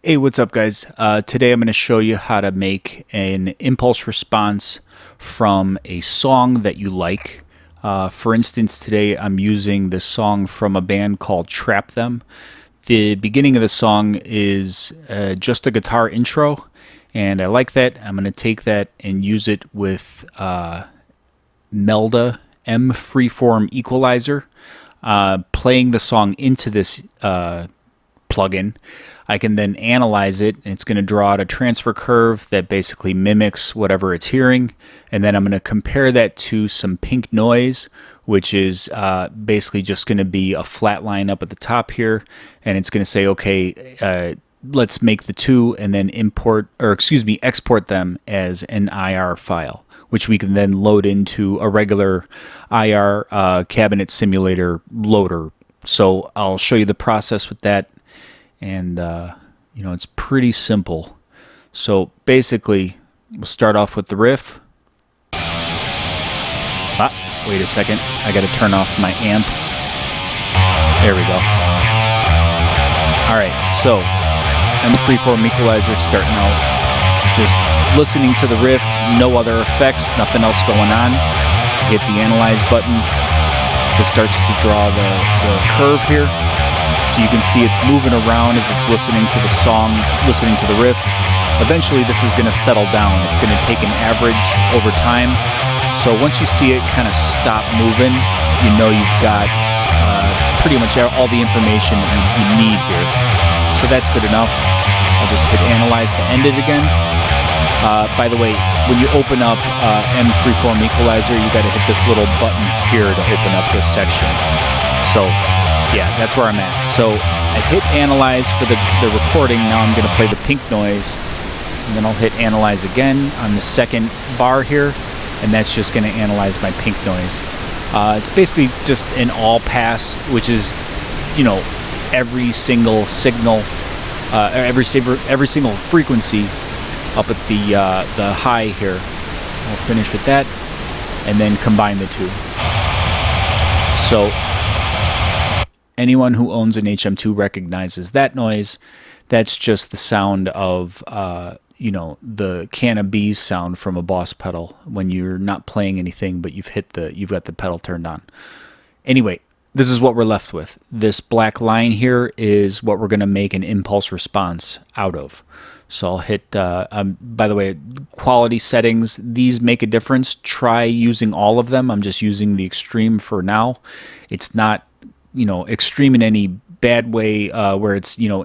Hey, what's up, guys? Today I'm going to show you how to make an impulse response from a song that you like. For instance, today I'm using this song from a band called Trap Them. The beginning of the song is just a guitar intro, and I like that. I'm going to take that and use it with Melda MFreeformEqualizer, playing the song into this plugin. I can then analyze it, and it's going to draw out a transfer curve that basically mimics whatever it's hearing, and then I'm going to compare that to some pink noise, which is basically just going to be a flat line up at the top here, and it's going to say, okay, let's make the two and then export them as an IR file, which we can then load into a regular IR cabinet simulator loader. So I'll show you the process with that. And, you know, it's pretty simple. So basically, we'll start off with the riff. Wait a second. I got to turn off my amp. There we go. All right, so MFreeformEqualizer starting out. Just listening to the riff, no other effects, nothing else going on. Hit the Analyze button. It starts to draw the curve here. So you can see it's moving around as it's listening to the song, listening to the riff. Eventually this is going to settle down. It's going to take an average over time. So once you see it kind of stop moving, you know you've got pretty much all the information you need here. So that's good enough. I'll just hit Analyze to end it again. By the way, when you open up MFreeformEqualizer, you got to hit this little button here to open up this section. So yeah, that's where I'm at. So I've hit Analyze for the recording. Now I'm going to play the pink noise, and then I'll hit Analyze again on the second bar here, and that's just going to analyze my pink noise. It's basically just an all pass, which is, you know, every single signal, every single frequency up at the high here. I'll finish with that, and then combine the two. So anyone who owns an HM2 recognizes that noise. That's just the sound of, you know, the can of bees sound from a Boss pedal when you're not playing anything, but you've got the pedal turned on. Anyway, this is what we're left with. This black line here is what we're going to make an impulse response out of. So I'll hit, by the way, quality settings, these make a difference. Try using all of them. I'm just using the extreme for now. It's not, you know, extreme in any bad way where it's, you know,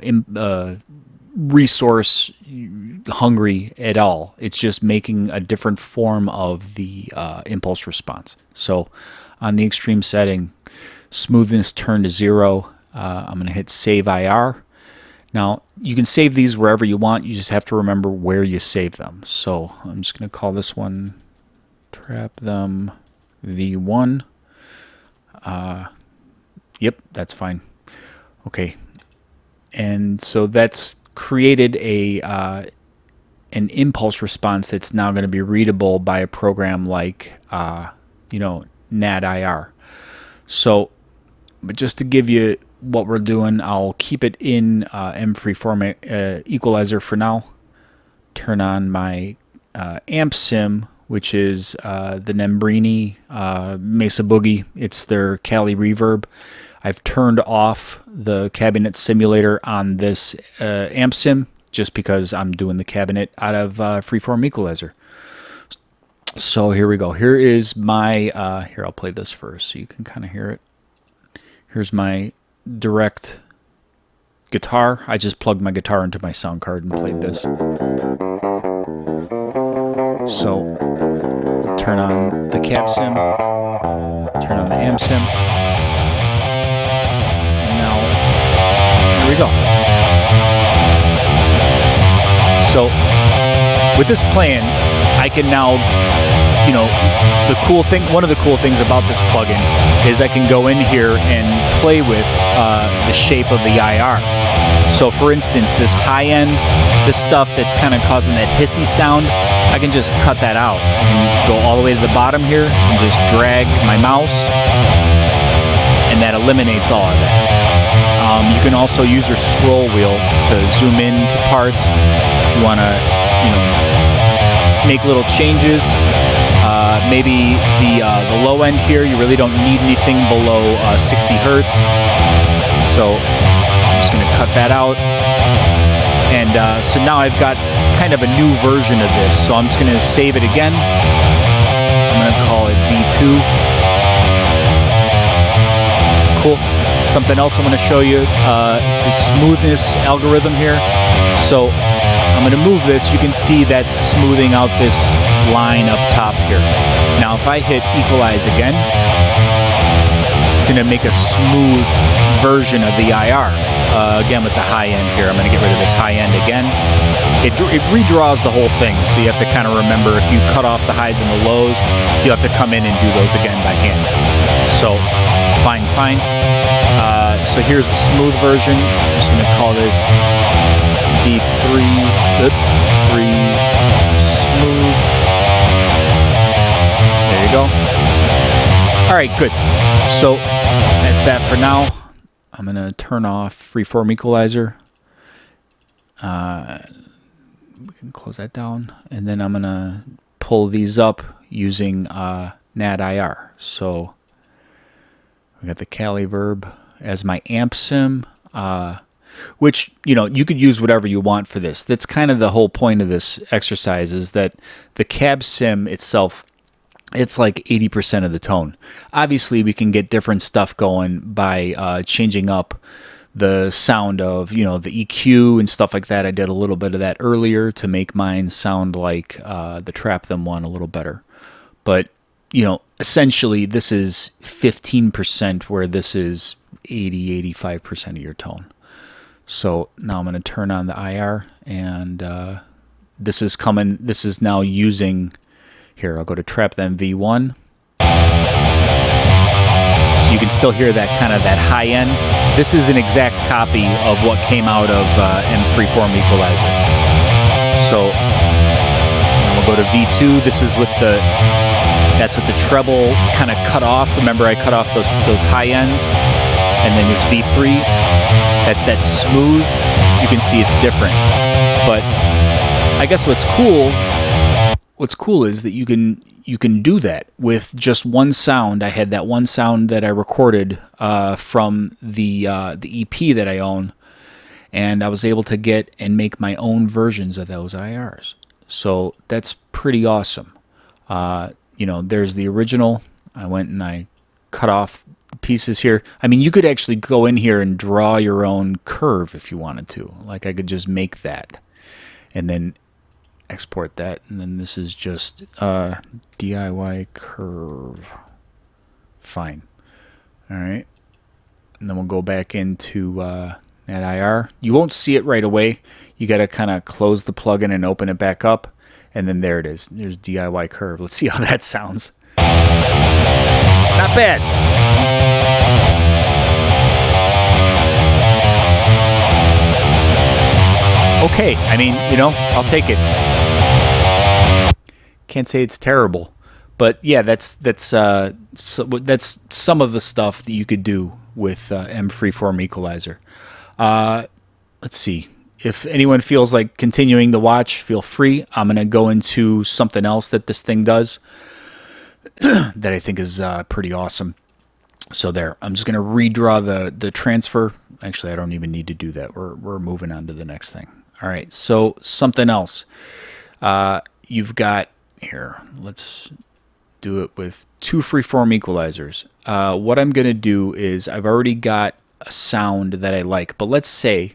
resource hungry at all. It's just making a different form of the impulse response. So on the extreme setting, smoothness turned to 0. I'm going to hit Save IR. Now, you can save these wherever you want. You just have to remember where you save them. So I'm just going to call this one Trap Them V1. Yep, that's fine. Okay, and so that's created an impulse response that's now going to be readable by a program like you know, NADIR. So, but just to give you what we're doing, I'll keep it in MFreeformEqualizer for now. Turn on my amp sim, which is the Nembrini Mesa Boogie. It's their Cali Reverb. I've turned off the cabinet simulator on this amp sim just because I'm doing the cabinet out of FreeformEqualizer. So here we go. Here is my, here I'll play this first so you can kind of hear it. Here's my direct guitar. I just plugged my guitar into my sound card and played this. So turn on the cab sim, turn on the amp sim, and now here we go. So with this playing, I can now, you know, one of the cool things about this plugin is I can go in here and play with the shape of the IR. So for instance, this high end, this stuff that's kind of causing that hissy sound, I can just cut that out. I can go all the way to the bottom here and just drag my mouse, and that eliminates all of that. You can also use your scroll wheel to zoom in to parts if you want to, make little changes. Maybe the low end here, you really don't need anything below 60 hertz. So I'm just going to cut that out. And so now I've got kind of a new version of this. So I'm just going to save it again. I'm going to call it V2. Cool. Something else I'm going to show you, the smoothness algorithm here. So I'm going to move this. You can see that's smoothing out this line up top here. Now if I hit equalize again, it's going to make a smooth version of the IR. Again with the high end here. I'm going to get rid of this high end again. It redraws the whole thing, so you have to kind of remember if you cut off the highs and the lows, you have to come in and do those again by hand. So fine. So here's the smooth version. I'm just going to call this V3 smooth. There you go. All right, good. So that's that for now. I'm going to turn off Freeform Equalizer. We can close that down. And then I'm going to pull these up using NAD-IR. So we got the Cali Verb as my amp sim, which, you could use whatever you want for this. That's kind of the whole point of this exercise, is that the cab sim itself, it's like 80% of the tone. Obviously, we can get different stuff going by changing up the sound of, the EQ and stuff like that. I did a little bit of that earlier to make mine sound like the Trap Them one a little better. But, essentially, this is 15% where this is 85% of your tone. So now I'm going to turn on the IR, and this is now using, here, I'll go to Trap Them V1. So you can still hear that kind of that high end. This is an exact copy of what came out of MFreeform Equalizer. So now we'll go to V2. This is with that's with the treble kind of cut off. Remember, I cut off those high ends. And then this V3, that's that smooth. You can see it's different. But I guess what's cool is that you can do that with just one sound. I had that one sound that I recorded from the EP that I own, and I was able to get and make my own versions of those IRs. So that's pretty awesome. There's the original. I went and I cut off pieces here. I mean, you could actually go in here and draw your own curve if you wanted to. Like, I could just make that and then export that, and then this is just DIY curve. Fine. All right, and then we'll go back into NAD-IR. You won't see it right away. You got to kind of close the plugin and open it back up, and then there it is. There's DIY curve. Let's see how that sounds. Not bad. Okay, I mean, I'll take it. Can't say it's terrible, but yeah, that's some of the stuff that you could do with MFreeform Equalizer. Let's see. If anyone feels like continuing to watch, feel free. I'm going to go into something else that this thing does that I think is pretty awesome. So there, I'm just going to redraw the transfer. Actually, I don't even need to do that. We're moving on to the next thing. All right, so something else. You've got, here, let's do it with 2 freeform equalizers. What I'm going to do is I've already got a sound that I like, but let's say,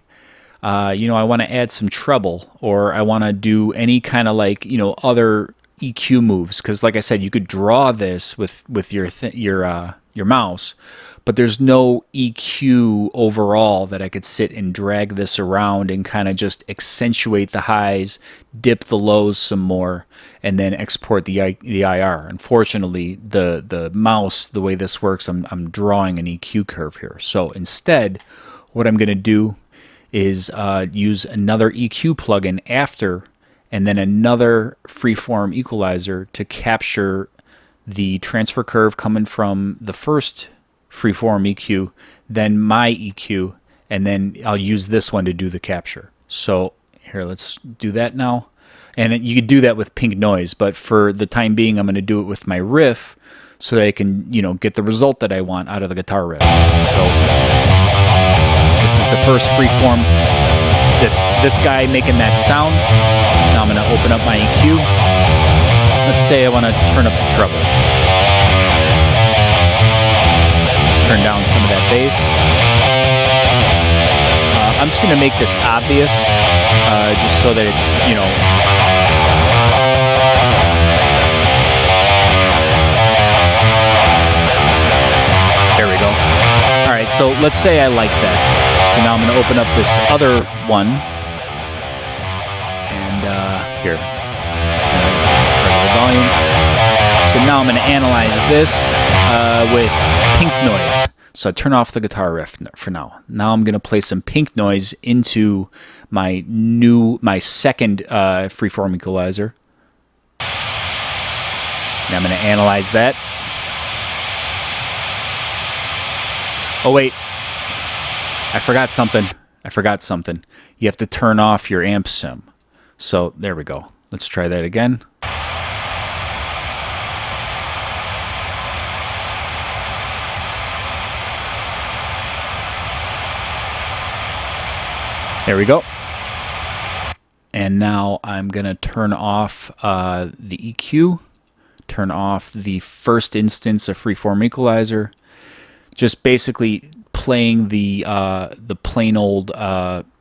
I want to add some treble, or I want to do any kind of other EQ moves, because like I said, you could draw this with your mouse, but there's no EQ overall that I could sit and drag this around and kind of just accentuate the highs, dip the lows some more, and then export the IR. Unfortunately, the mouse, the way this works, I'm drawing an EQ curve here. So instead, what I'm going to do is use another EQ plugin after, and then another freeform equalizer to capture the transfer curve coming from the first freeform EQ, then my EQ, and then I'll use this one to do the capture. So here, let's do that now. And you could do that with Pink Noise, but for the time being, I'm going to do it with my riff so that I can, get the result that I want out of the guitar riff. So this is the first freeform. That's this guy making that sound. Now I'm going to open up my EQ. Let's say I want to turn up the treble. Turn down some of that bass. I'm just going to make this obvious, just so that it's, There we go. All right, so let's say I like that. So now I'm going to open up this other one. And here, turn the volume. So now I'm going to analyze this with Pink Noise. So I turn off the guitar riff for now. Now I'm going to play some Pink Noise into my second freeform equalizer. Now I'm going to analyze that. Oh wait, I forgot something. You have to turn off your amp sim. So there we go. Let's try that again. There we go. And now I'm going to turn off the EQ, turn off the first instance of freeform equalizer, just basically playing the plain old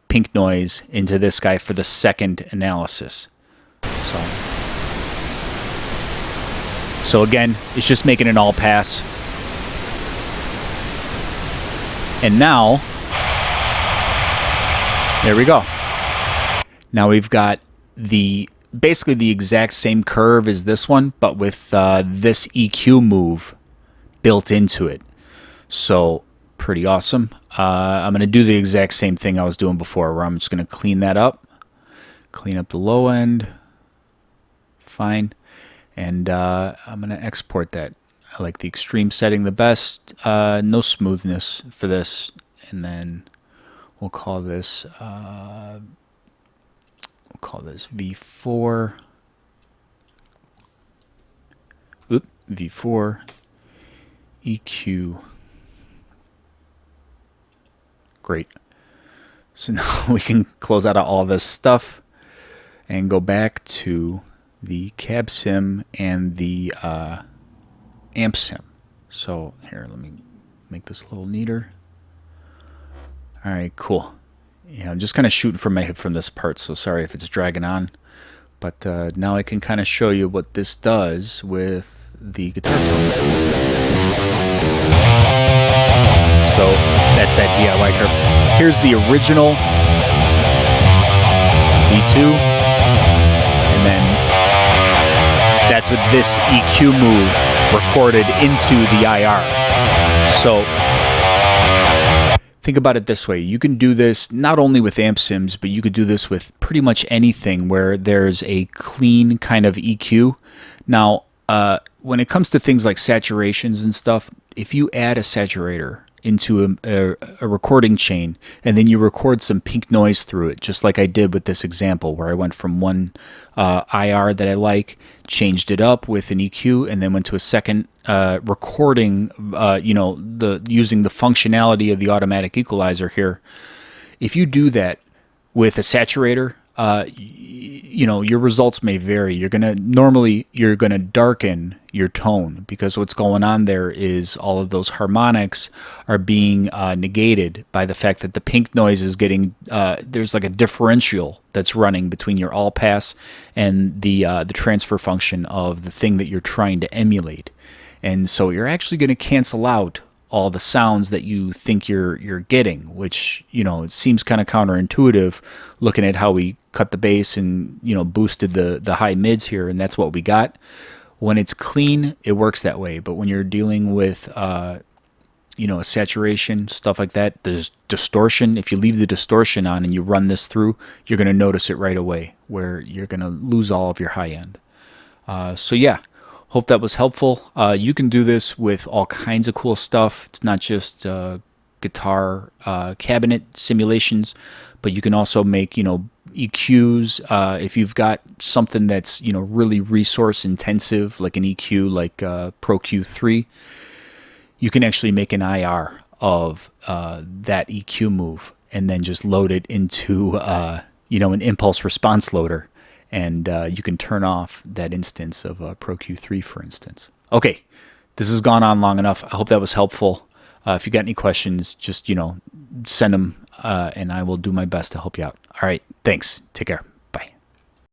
Pink Noise into this guy for the second analysis. So again, it's just making an all pass. And now, there we go. Now we've got basically the exact same curve as this one, but with this EQ move built into it. So pretty awesome. I'm going to do the exact same thing I was doing before, where I'm just going to clean that up. Clean up the low end. Fine. And I'm going to export that. I like the extreme setting the best. No smoothness for this. And then we'll call this V4. V4 EQ. Great. So now we can close out of all this stuff and go back to the cab sim and the amp sim. So here, let me make this a little neater. All right, cool. Yeah, I'm just kind of shooting from my hip from this part, so sorry if it's dragging on. But now I can kind of show you what this does with the guitar tone. So that's that DIY curve. Here's the original V2, and then that's with this EQ move recorded into the IR. So think about it this way. You can do this not only with amp sims, but you could do this with pretty much anything where there's a clean kind of EQ. Now, when it comes to things like saturations and stuff, if you add a saturator into a recording chain and then you record some Pink Noise through it, just like I did with this example where I went from one IR that I like, changed it up with an EQ, and then went to a second recording, using the functionality of the automatic equalizer here. If you do that with a saturator, your results may vary. You're gonna darken your tone, because what's going on there is all of those harmonics are being negated by the fact that the Pink Noise is getting there's like a differential that's running between your all pass and the transfer function of the thing that you're trying to emulate, and so you're actually going to cancel out all the sounds that you think you're getting, which it seems kind of counterintuitive looking at how we cut the bass and boosted the high mids here, and that's what we got. When it's clean, it works that way, but when you're dealing with a saturation, stuff like that, there's distortion. If you leave the distortion on and you run this through, you're going to notice it right away, where you're going to lose all of your high end. So yeah, hope that was helpful. You can do this with all kinds of cool stuff. It's not just guitar cabinet simulations, but you can also make, EQs. If you've got something that's, really resource intensive, like an EQ, like Pro Q3, you can actually make an IR of that EQ move and then just load it into, an impulse response loader. And you can turn off that instance of Pro Q3, for instance. Okay, this has gone on long enough. I hope that was helpful. If you got any questions, just, send them, and I will do my best to help you out. All right, thanks. Take care.